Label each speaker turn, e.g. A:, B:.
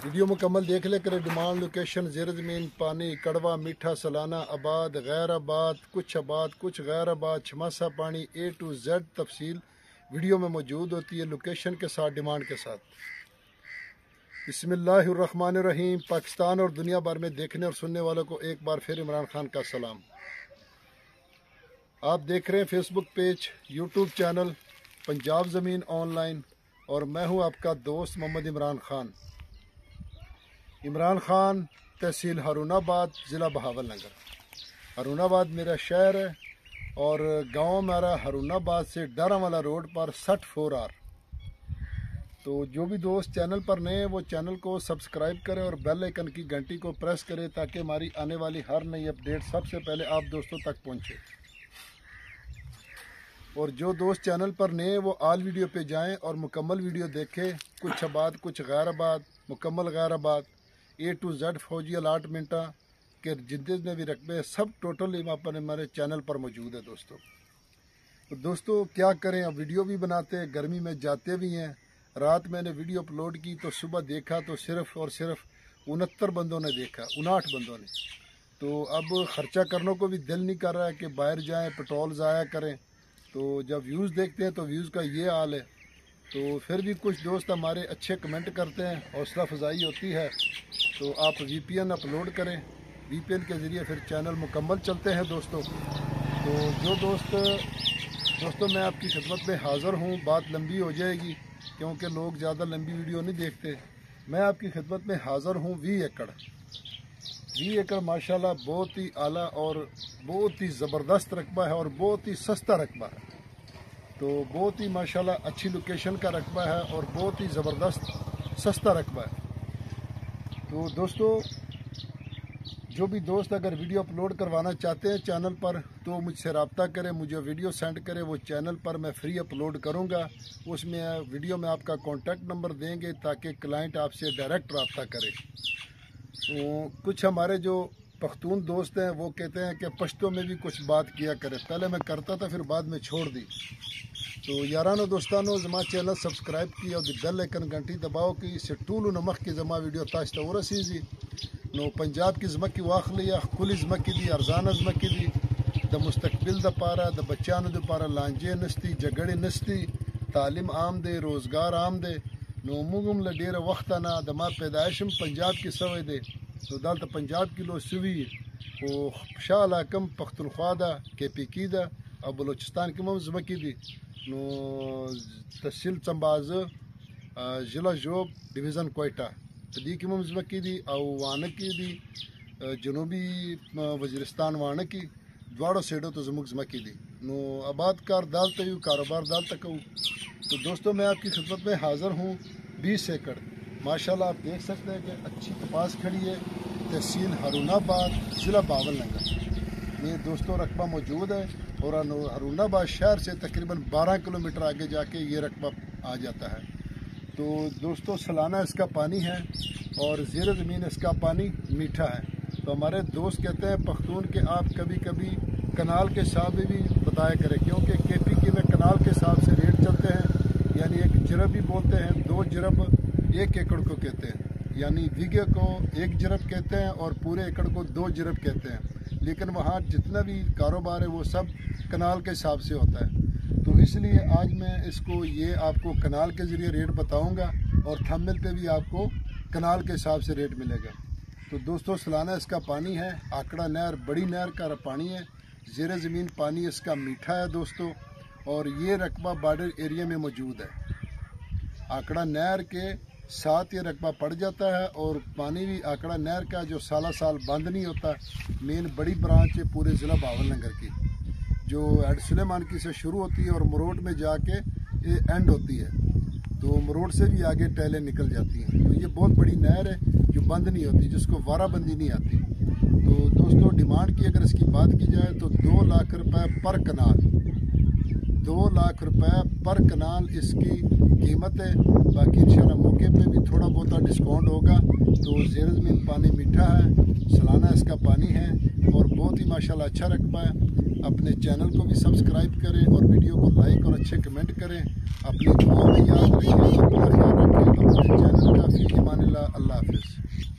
A: Video मुकम्मल देख ले करें। डिमांड, लोकेशन, ज़ेर ज़मीन, पानी, कड़वा, मीठा, सलाना, आबाद, गैर आबाद, कुछ गैर आबाद, छमासा पानी, A to Z तफसील वीडियो में मौजूद होती है, लोकेशन के साथ, डिमांड के साथ। बिस्मिल्लाहिर्रहमानिर्रहीम। पाकिस्तान और दुनिया भर में देखने और सुनने वालों को एक बार फिर इमरान खान का सलाम। आप देख रहे हैं Facebook page, YouTube channel Punjab ज़मीन ऑनलाइन, और मैं हूं आपका दोस्त मोहम्मद इमरान खान। इमरान खान, तहसील हारूनाबाद, ज़िला बहावलनगर। हारूनाबाद मेरा शहर है और गांव हमारा हारूनाबाद से डारावाला रोड पर 64R। तो जो भी दोस्त चैनल पर नए हैं वो चैनल को सब्सक्राइब करें और बेल आइकन की घंटी को प्रेस करें ताकि हमारी आने वाली हर नई अपडेट सबसे पहले आप दोस्तों तक पहुंचे। और जो दोस्त चैनल पर नए हैं वो आल वीडियो पे जाएं और मुकम्मल वीडियो देखें। कुछ आबाद, कुछ गैर आबाद, मुकम्मल गैर आबाद, A to Z फौजी अलाटमेंट के जितने भी रकबे सब टोटल हमारे चैनल पर मौजूद है दोस्तों। तो दोस्तों क्या करें, अब वीडियो भी बनाते हैं, गर्मी में जाते भी हैं। रात मैंने वीडियो अपलोड की तो सुबह देखा तो सिर्फ और सिर्फ 69 बंदों ने देखा, 59 बंदों ने। तो अब ख़र्चा करने को भी दिल नहीं कर रहा है कि बाहर जाएं, पेट्रोल ज़ाया करें। तो जब व्यूज़ देखते हैं तो व्यूज़ का ये हाल है। तो फिर भी कुछ दोस्त हमारे अच्छे कमेंट करते हैं, हौसला अफजाई होती है। तो आप VPN अपलोड करें, VPN के ज़रिए फिर चैनल मुकम्मल चलते हैं दोस्तों। तो जो दोस्तों मैं आपकी खिदमत में हाज़िर हूँ। बात लंबी हो जाएगी क्योंकि लोग ज़्यादा लंबी वीडियो नहीं देखते। मैं आपकी खिदमत में हाज़िर हूँ। 20 एकड़ माशाल्लाह बहुत ही आला और बहुत ही ज़बरदस्त रकबा है और बहुत ही सस्ता रकबा है। तो बहुत ही माशाल्लाह अच्छी लोकेशन का रकबा है और बहुत ही ज़बरदस्त सस्ता रकबा है। तो दोस्तों जो भी दोस्त अगर वीडियो अपलोड करवाना चाहते हैं चैनल पर तो मुझसे रब्ता करें, मुझे वीडियो सेंड करें। वो चैनल पर मैं फ्री अपलोड करूंगा। उसमें वीडियो में आपका कॉन्टैक्ट नंबर देंगे ताकि क्लाइंट आपसे डायरेक्ट रब्ता करे। तो कुछ हमारे जो पख्तून दोस्त हैं वो कहते हैं कि पश्तो में भी कुछ बात किया करें। पहले मैं करता था फिर बाद में छोड़ दी। तो यारानो दोस्तानो जमा चैनल सब्सक्राइब की और बेल आइकन घंटी दबाओ कि सिटूल नमक की जमा वीडियो ताश तौर सीजी नो पंजाब की जमक की वाखलिया खुली जमक की दी अरजाना जमक की दी द मुस्तकबिल द पारा द बच्चान द पारा लांजे नस्ती जगड़े नस्ती तालीम आम दे रोज़गार आम दे नो मुगम लडेर वक्त ना दमा पैदाइशम पंजाब की सवे दे तो दाल तो पंजाब की लो सुवी वो शाह अलाकम पख्तनख्वा दा KP की दा और बलोचिस्तान की मम जमकी दी नो तहसील चंबाज ज़िला जोब डिवीज़न कोयटा दी की मम जमकी दी और वानक की दी जनूबी वज़ीरिस्तान वानक की द्वाड़ो सेडो तो जमुक जमकी दी नो आबाद कार दाल तयू कारोबार दाल तक। तो दोस्तों मैं आपकी खिदमत में हाज़िर हूँ। 20 एकड़ माशाल्लाह आप देख सकते हैं कि अच्छी कपास खड़ी है। तहसील हारूनाबाद, ज़िला बहावलनगर में दोस्तों रकबा मौजूद है और हारूनाबाद शहर से तकरीबन 12 किलोमीटर आगे जाके ये रकबा आ जाता है। तो दोस्तों सालाना इसका पानी है और ज़ेर ज़मीन इसका पानी मीठा है। तो हमारे दोस्त कहते हैं पख्तून के आप कभी कभी कनाल के हिसाब में भी बताया करें क्योंकि KP में कनाल के हिसाब से रेट चलते हैं। यानी एक जरब भी बोलते हैं, 2 जरब 1 एकड़ को कहते हैं। यानी बीघे को 1 जरब कहते हैं और पूरे एकड़ को 2 जरब कहते हैं। लेकिन वहाँ जितना भी कारोबार है वो सब कनाल के हिसाब से होता है। तो इसलिए आज मैं इसको ये आपको कनाल के ज़रिए रेट बताऊंगा और थंबनेल पे भी आपको कनाल के हिसाब से रेट मिलेगा। तो दोस्तों सालाना इसका पानी है, आकड़ा नहर बड़ी नहर का पानी है। ज़ेर ज़मीन पानी इसका मीठा है दोस्तों और ये रकबा बॉर्डर एरिया में मौजूद है। आकड़ा नहर के साथ ये रकबा पड़ जाता है और पानी भी आकड़ा नहर का जो साला साल बंद नहीं होता। मेन बड़ी ब्रांच है पूरे ज़िला बहावलनगर की जो हेड सुलेमान की से शुरू होती है और मरोड़ में जाके ये एंड होती है। तो मरोड़ से भी आगे टहलें निकल जाती हैं। तो ये बहुत बड़ी नहर है जो बंद नहीं होती, जिसको वाराबंदी नहीं आती। तो दोस्तों डिमांड की अगर इसकी बात की जाए तो 2 लाख रुपए पर कनाल, 2 लाख रुपए पर कनाल इसकी कीमत है। बाकी इंशाल्लाह मौके पे भी थोड़ा बहुत डिस्काउंट होगा। तो ज़ेर ज़मीन पानी मीठा है, सालाना इसका पानी है और बहुत ही माशाल्लाह अच्छा रकबा है। अपने चैनल को भी सब्सक्राइब करें और वीडियो को लाइक और अच्छे कमेंट करें। अपनी दुआ में याद रखें, अपना ख्याल रखें। अपने चैनल का फी ईमान تعالیٰ اللہ حافظ.